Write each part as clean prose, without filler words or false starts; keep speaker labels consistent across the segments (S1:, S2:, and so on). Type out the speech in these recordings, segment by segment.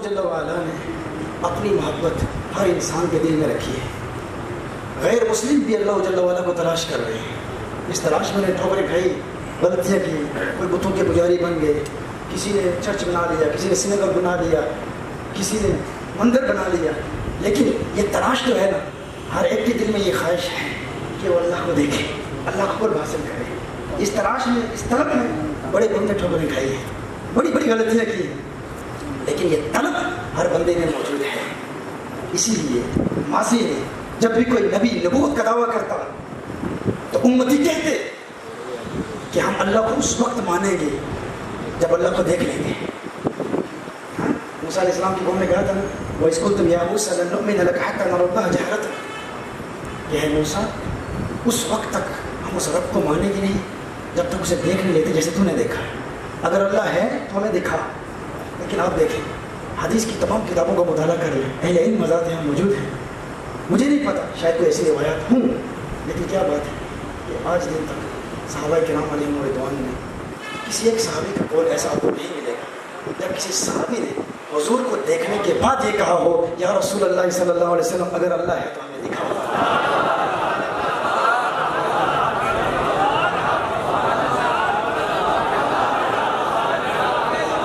S1: جل وعلا نے اپنی محبت ہر انسان کے دل میں رکھی ہے. غیر مسلم بھی اللہ جل وعلا کو تلاش کر رہے ہیں. اس تلاش میں نے ٹھوکریں کھائی، غلطیاں کی، کوئی بتوں کے پجاری بن گئے، کسی نے چرچ بنا لیا، کسی نے سینگاگ بنا لیا، کسی نے مندر بنا لیا. لیکن یہ تلاش جو ہے نا، ہر ایک کے دل میں یہ خواہش ہے کہ وہ اللہ کو دیکھے، اللہ کو قرب حاصل کرے. اس تلاش میں، اس طلب میں بڑے بندے ٹھوکریں کھائی ہیں، بڑی بڑی غلطیاں کی ہیں، لیکن یہ طلب ہر بندے میں موجود ہے. اسی لیے ماضی میں جب بھی کوئی نبی نبوت کا دعویٰ کرتا تو امتی کہتے کہ ہم اللہ کو اس وقت مانیں گے جب اللہ کو دیکھ لیں گے. موسیٰ علیہ السلام کی قوم نے کہا تھا نا، وَإِذْ قُلْتُمْ يَا مُوسَىٰ لَن نُؤْمِنَ لَكَ حَتَّىٰ نَرَى اللَّهَ جَهْرَةً، کہ ہے موسیٰ اس وقت تک ہم اس رب کو مانیں گے نہیں جب تک اسے دیکھ نہیں لیتے جیسے تو نے دیکھا. اگر اللہ ہے تو ہمیں دکھا. لیکن آپ دیکھیں، حدیث کی تمام کتابوں کا مطالعہ کر لیں، اہل علم مذاہب یہاں موجود ہیں. مجھے نہیں پتا، شاید کوئی ایسی روایات ہوں، لیکن کیا بات ہے کہ آج دن تک صحابہ کرام علیہم رضوان میں کسی ایک صحابی کا قول ایسا آپ کو نہیں ملے گا جب کسی صحابی نے حضور کو دیکھنے کے بعد یہ کہا ہو، یا رسول اللہ صلی اللہ علیہ وسلم اگر اللہ ہے تو ہمیں دکھاؤ.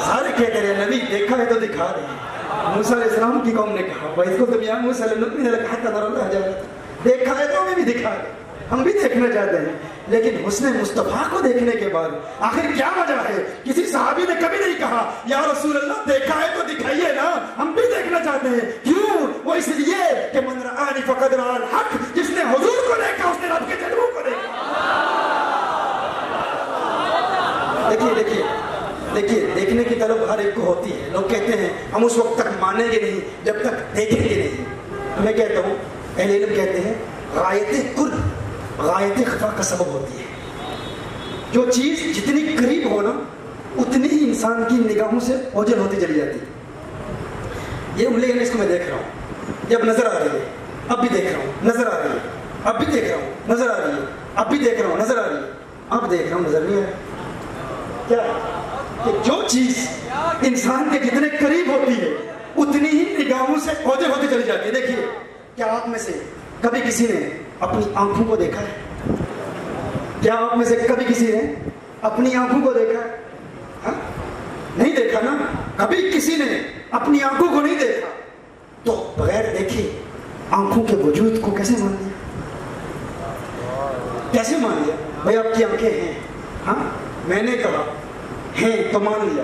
S1: سارے کہتے رہے نبی دیکھا ہے تو دکھا رہے ہیں. موسیٰ علیہ السلام کی قوم نے کہا وَإِذْ قُلْتُمْ يَا مُوسَىٰ لَن نُؤْمِنَ لَكَ حَتَّىٰ نَرَى اللَّهَ جَهْرَةً، دیکھا ہے تو ہمیں بھی دکھا دے، ہم بھی دیکھنا چاہتے ہیں. لیکن حسن مصطفیٰ کو دیکھنے کے بعد آخر کیا وجہ ہے؟ کسی صحابی نے کبھی نہیں کہا یا رسول اللہ دیکھا ہے تو دکھائیے نا، ہم بھی دیکھنا چاہتے ہیں. کیوں؟ وہ اس لیے کہ من رآنی فقد رأى الحق، جس نے حضور کو دیکھا اس نے رب کے جلووں کو دیکھا. دیکھیے دیکھنے کی طلب ہر ایک کو ہوتی ہے. لوگ کہتے ہیں ہم اس وقت تک مانیں گے نہیں جب تک دیکھیں گے نہیں. میں کہتا ہوں، اہل علم کہتے ہیں غایت قرب غایت خفا کا سبب ہوتی ہے. جو چیز جتنی قریب ہو نا اتنی ہی انسان کی نگاہوں سے اوجھل ہوتی چلی جاتی ہے. یہ انگلی ہے، اس کو میں دیکھ رہا ہوں، یہ اب نظر آ رہی ہے، اب بھی دیکھ رہا ہوں، نظر آ رہی ہے، اب بھی دیکھ رہا ہوں، نظر آ رہی ہے، اب بھی دیکھ رہا ہوں، نظر آ رہی ہے، اب دیکھ رہا ہوں، نظر نہیں آ رہی. کیا کہ جو چیز انسان کے جتنے قریب ہوتی ہے اتنی ہی نگاہوں سے اوجھل ہوتی چلی جاتی ہے. دیکھیے، کیا آپ میں سے کبھی کسی نے اپنی آنکھوں کو دیکھا ہے؟ کیا آپ میں سے کبھی کسی نے اپنی آنکھوں کو دیکھا ہے؟ ہاں؟ نہیں دیکھا نا. کبھی کسی نے اپنی آنکھوں کو نہیں دیکھا تو بغیر دیکھے آنکھوں کے وجود کو کیسے مان لیا؟ کیسے مان لیا؟ بھائی آپ کی آنکھیں ہیں، ہاں میں نے کہا ہیں تو مان لیا.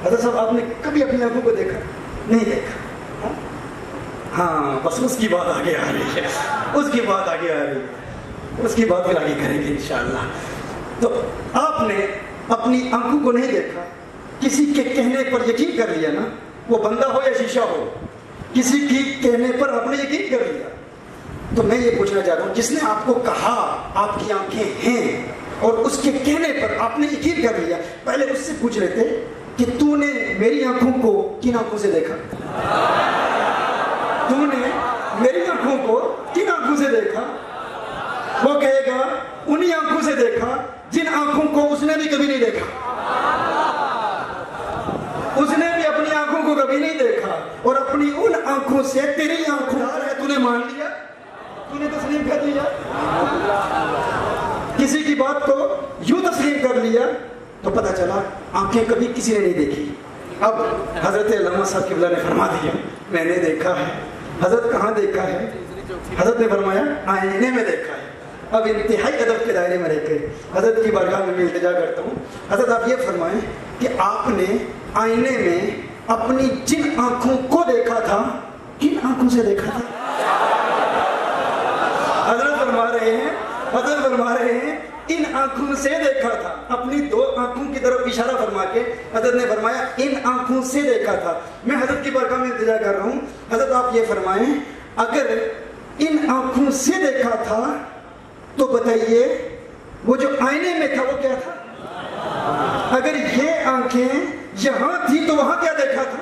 S1: حضرت صاحب آپ نے کبھی اپنی آنکھوں کو دیکھا؟ نہیں دیکھا. ہاں بس اس کی بات آگے آ رہی ہے، اس کی بات آگے آ رہی ہے، اس کی بات پھر آگے کریں گے انشاءاللہ. تو آپ نے اپنی آنکھوں کو نہیں دیکھا، کسی کے کہنے پر یقین کر لیا نا، وہ بندہ ہو یا شیشہ ہو، کسی کی کہنے پر آپ نے یقین کر لیا. تو میں یہ پوچھنا چاہتا ہوں، جس نے آپ کو کہا آپ کی آنکھیں ہیں اور اس کے کہنے پر آپ نے یقین کر لیا، پہلے اس سے پوچھ لیتے کہ تو نے میری آنکھوں کو کن آنکھوں سے دیکھا؟ تو نے میری آنکھوں کو کن آنکھوں سے دیکھا؟ وہ کہے گا انہی آنکھوں سے دیکھا جن آنکھوں کو اس نے بھی کبھی نہیں دیکھا. اس نے بھی اپنی آنکھوں کو کبھی نہیں دیکھا، اور اپنی ان آنکھوں سے تیری آنکھوں ہے تو نے مان لیا، تو نے تسلیم کر لیا. کسی کی بات کو یوں تسلیم کر لیا تو پتہ چلا آنکھیں کبھی کسی نے نہیں دیکھی. اب حضرت علامہ صاحب قبلہ نے فرما دیا میں نے دیکھا ہے. حضرت کہاں دیکھا ہے؟ حضرت نے فرمایا آئینے میں دیکھا ہے. اب انتہائی ادب کے دائرے میں رہ کے حضرت کی بارگاہ میں التجا کرتا ہوں، حضرت آپ یہ فرمائیں کہ آپ نے آئینے میں اپنی جن آنکھوں کو دیکھا تھا کن آنکھوں سے دیکھا تھا؟ حضرت فرما رہے ہیں ان آنکھوں سے دیکھا تھا. اپنی دو آنکھوں کی طرف اشارہ فرما کے حضرت نے فرمایا ان آنکھوں سے دیکھا تھا. میں حضرت کی بارگاہ میں التجا کر رہا ہوں، حضرت آپ یہ فرمائیں اگر ان آنکھوں سے دیکھا تھا تو بتائیے وہ جو آئینے میں تھا وہ کیا تھا؟ اگر یہ آنکھیں یہاں تھی تو وہاں کیا دیکھا تھا؟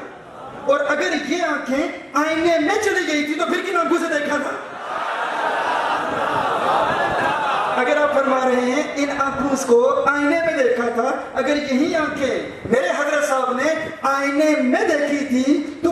S1: اور اگر یہ آنکھیں آئینے میں چلی گئی تھی تو پھر کن آنکھوں سے دیکھا تھا؟ اگر آپ فرما رہے ہیں ان آنکھوں کو آئینے میں دیکھا تھا، اگر یہی آنکھیں میرے حضرت صاحب نے آئینے میں دیکھی تھی تو